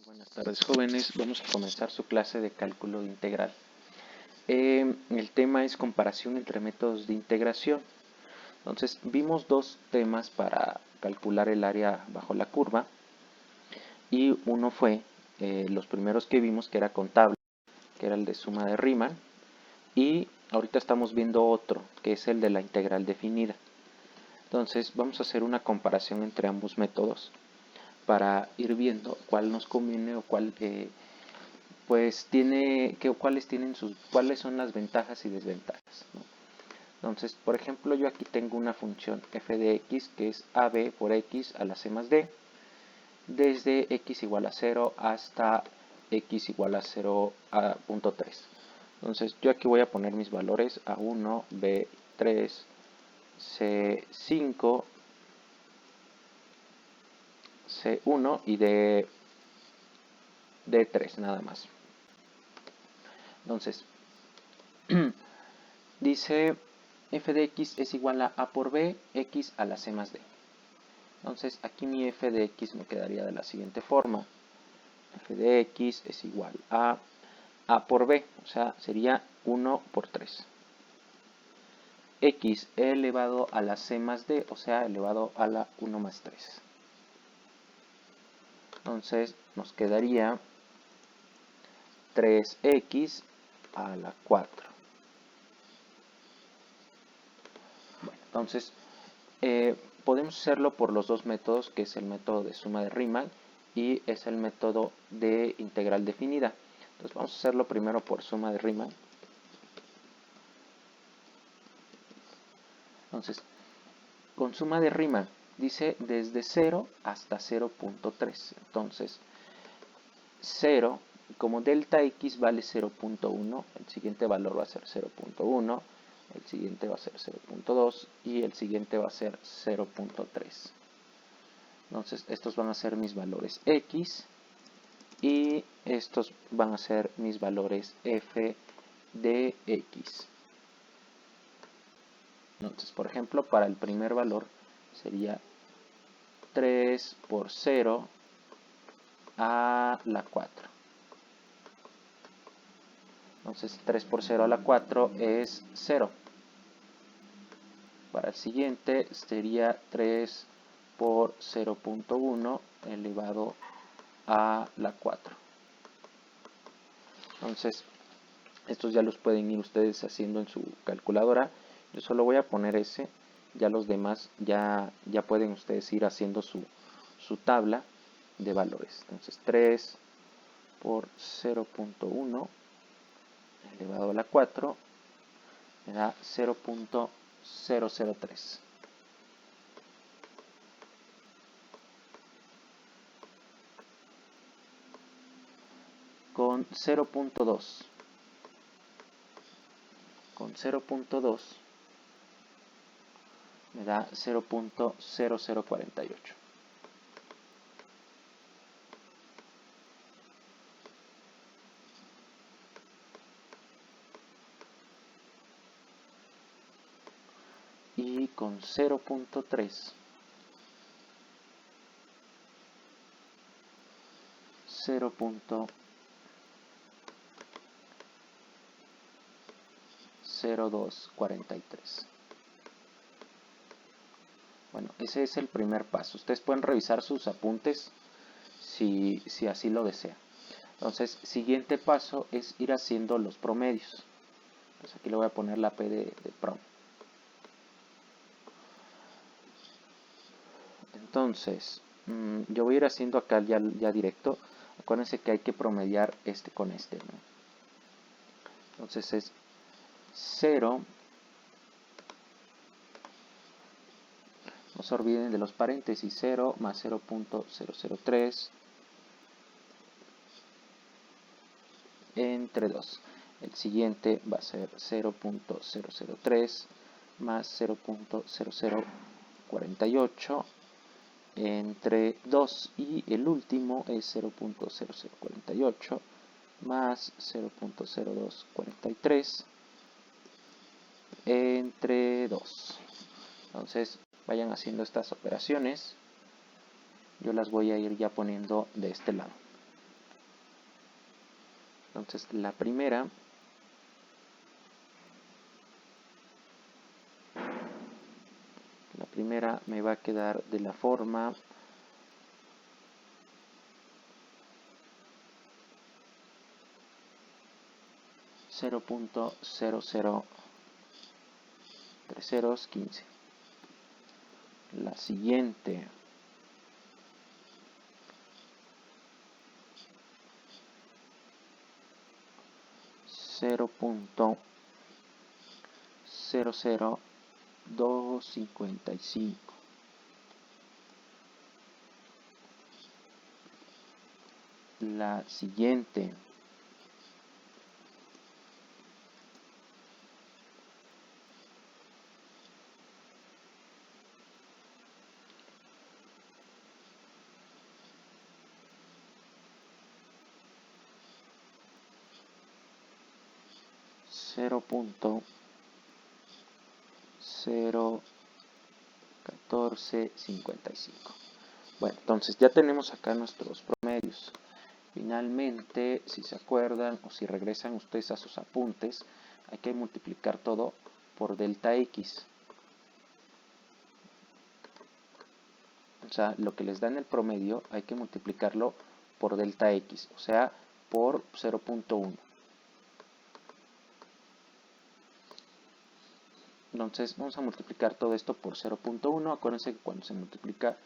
Buenas tardes, jóvenes. Vamos a comenzar su clase de cálculo integral. El tema es comparación entre métodos de integración. Entonces, vimos dos temas para calcular el área bajo la curva. Y uno fue, los primeros que vimos, que era contable, que era el de suma de Riemann. Y ahorita estamos viendo otro, que es el de la integral definida. Entonces, vamos a hacer una comparación entre ambos métodos para ir viendo cuál nos conviene o cuál cuáles son las ventajas y desventajas, ¿no? Entonces, por ejemplo, yo aquí tengo una función f de x que es ab por x a la c más d, desde x igual a 0 hasta x igual a 0 a punto 3. Entonces, yo aquí voy a poner mis valores a1, b3, c5, c1 y d3 nada más. Entonces, dice f de x es igual a por b, x a la c más d. Entonces, aquí mi f de x me quedaría de la siguiente forma. F de x es igual a por b, o sea, sería 1 por 3. X elevado a la c más d, o sea, elevado a la 1 más 3. Entonces, nos quedaría 3x a la 4. Bueno, entonces, podemos hacerlo por los dos métodos, que es el método de suma de Riemann y es el método de integral definida. Entonces vamos a hacerlo primero por suma de Riemann. Entonces, con suma de Riemann dice desde 0 hasta 0.3. Entonces, 0, como delta x vale 0.1, el siguiente valor va a ser 0.1, el siguiente va a ser 0.2 y el siguiente va a ser 0.3. Entonces, estos van a ser mis valores x y estos van a ser mis valores f de x. Entonces, por ejemplo, para el primer valor sería 3 por 0 a la 4. Entonces, 3 por 0 a la 4 es 0. Para el siguiente sería 3 por 0.1 elevado a la 4. Entonces, estos ya los pueden ir ustedes haciendo en su calculadora. Yo solo voy a poner ese. Ya los demás ya pueden ustedes ir haciendo su tabla de valores. Entonces 3 por 0.1 elevado a la 4 me da 0.003. Con 0.2 me da 0.0048. Y con 0.3 0.0243. Bueno, ese es el primer paso. Ustedes pueden revisar sus apuntes si así lo desean. Entonces, siguiente paso es ir haciendo los promedios. Entonces aquí le voy a poner la P de prom. Entonces, yo voy a ir haciendo acá ya directo. Acuérdense que hay que promediar este con este, ¿no? Entonces es 0. No se olviden de los paréntesis. 0 más 0.003 entre 2. El siguiente va a ser 0.003 más 0.0048 entre 2 y el último es 0.0048 más 0.0243 entre 2. Entonces vayan haciendo estas operaciones. Yo las voy a ir ya poniendo de este lado. Entonces la primera me va a quedar de la forma 0.003015. La siguiente 0.00255. La siguiente 0.01455. Bueno, entonces ya tenemos acá nuestros promedios. Finalmente, si se acuerdan o si regresan ustedes a sus apuntes, hay que multiplicar todo por delta X. O sea, lo que les da en el promedio hay que multiplicarlo por delta X, o sea, por 0.1. Entonces vamos a multiplicar todo esto por 0.1. Acuérdense que cuando se multiplica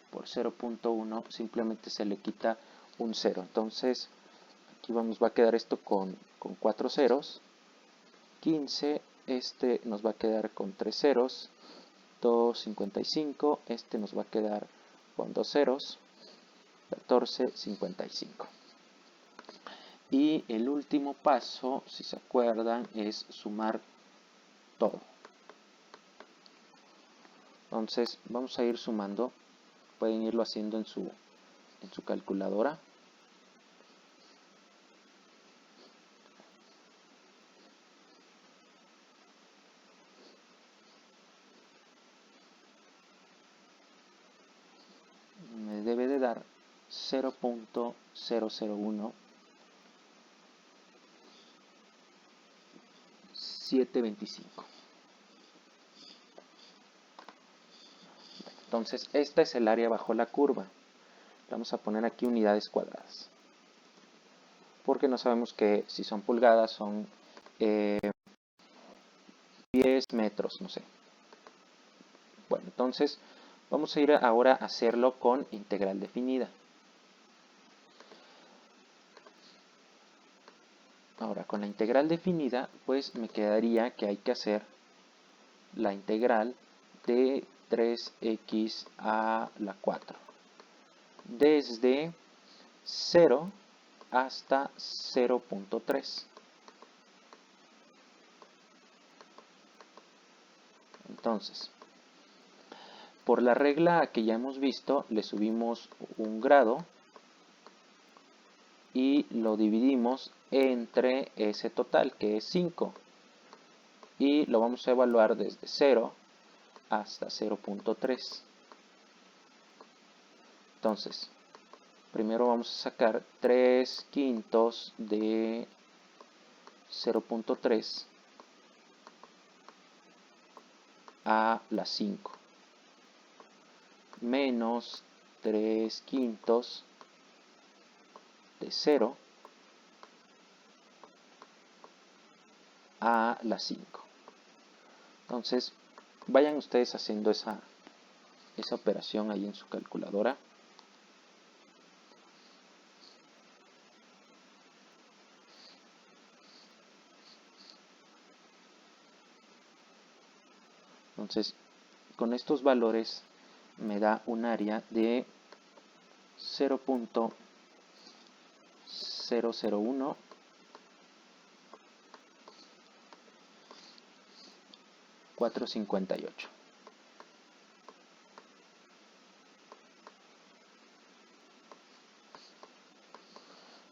por 0.1 simplemente se le quita un 0. Entonces aquí va a quedar esto con 4 ceros. 15, este nos va a quedar con 3 ceros. 2.55, este nos va a quedar con 2 ceros. 14.55. Y el último paso, si se acuerdan, es sumar todo. Entonces vamos a ir sumando, pueden irlo haciendo en su calculadora. Me debe de dar 0.001725. Entonces esta es el área bajo la curva. Vamos a poner aquí unidades cuadradas, porque no sabemos que si son pulgadas son 10 metros, no sé. Bueno, entonces vamos a ir ahora a hacerlo con integral definida. Ahora, con la integral definida, pues me quedaría que hay que hacer la integral de 3x a la 4 desde 0 hasta 0.3. Entonces, por la regla que ya hemos visto, le subimos un grado y lo dividimos entre ese total, que es 5. Y lo vamos a evaluar desde 0 hasta 0.3. Entonces, primero vamos a sacar 3 quintos de 0.3 a la 5 menos 3 quintos de 0 a la 5. Entonces, vayan ustedes haciendo esa operación ahí en su calculadora. Entonces, con estos valores me da un área de 0.001 458.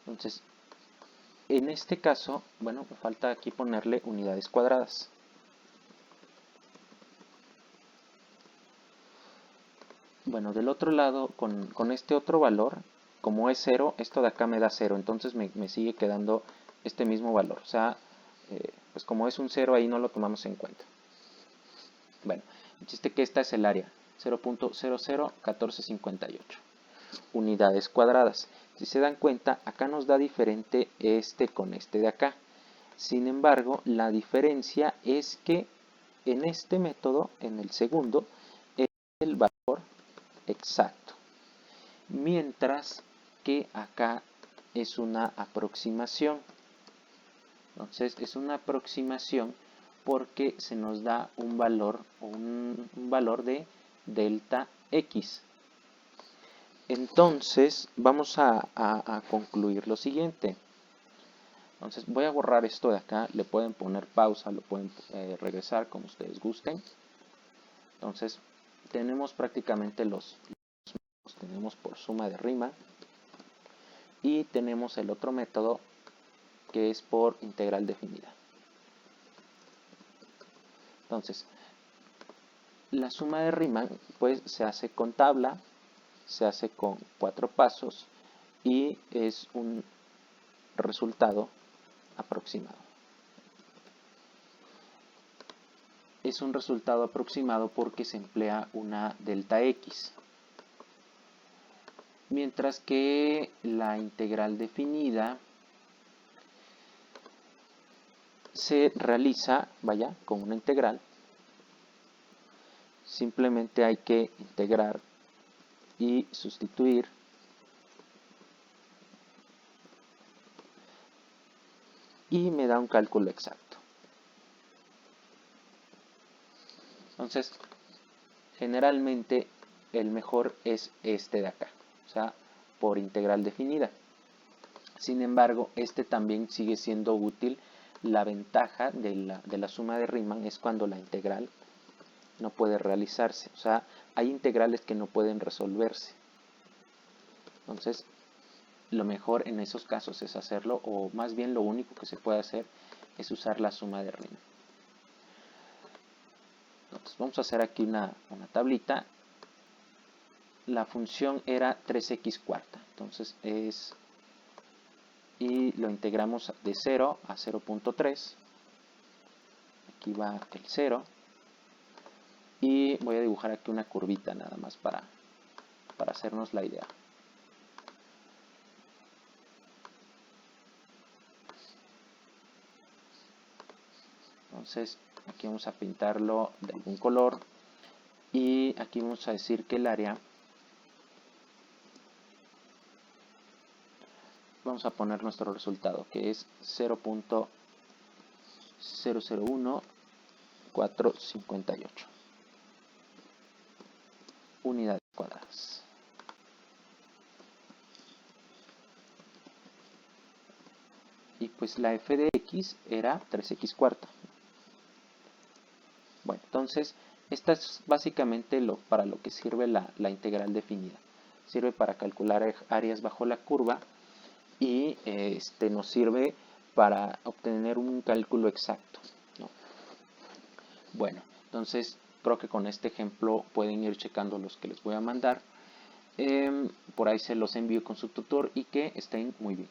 Entonces, en este caso, bueno, me falta aquí ponerle unidades cuadradas. Bueno, del otro lado, con este otro valor, como es 0, esto de acá me da 0, entonces me sigue quedando este mismo valor. O sea, pues como es un 0 ahí no lo tomamos en cuenta. Bueno, el chiste que esta es el área, 0.001458 unidades cuadradas. Si se dan cuenta, acá nos da diferente este con este de acá. Sin embargo, la diferencia es que en este método, en el segundo, es el valor exacto. Mientras que acá es una aproximación. Entonces es una aproximación porque se nos da un valor de delta x. Entonces vamos a concluir lo siguiente. Entonces voy a borrar esto de acá, le pueden poner pausa, lo pueden regresar como ustedes gusten. Entonces tenemos prácticamente los tenemos por suma de Riemann y tenemos el otro método que es por integral definida. Entonces la suma de Riemann pues se hace con tabla, se hace con 4 pasos y es un resultado aproximado. Es un resultado aproximado porque se emplea una delta x. Mientras que la integral definida se realiza, con una integral. Simplemente hay que integrar y sustituir. Y me da un cálculo exacto. Entonces, generalmente el mejor es este de acá, o sea, por integral definida. Sin embargo, este también sigue siendo útil. La ventaja de la suma de Riemann es cuando la integral no puede realizarse. O sea, hay integrales que no pueden resolverse. Entonces, lo mejor en esos casos es hacerlo, o más bien lo único que se puede hacer es usar la suma de Riemann. Entonces, vamos a hacer aquí una tablita. La función era 3x cuarta. Entonces, y lo integramos de 0 a 0.3. Aquí va el 0. Y voy a dibujar aquí una curvita nada más para hacernos la idea. Entonces aquí vamos a pintarlo de algún color y aquí vamos a decir que el área, vamos a poner nuestro resultado que es 0.001458 unidades cuadradas. Y pues la f de x era 3x cuarta. Bueno, entonces esta es básicamente para lo que sirve la integral definida. Sirve para calcular áreas bajo la curva y nos sirve para obtener un cálculo exacto, ¿no? Bueno, entonces creo que con este ejemplo pueden ir checando los que les voy a mandar. Por ahí se los envío con su tutor y que estén muy bien.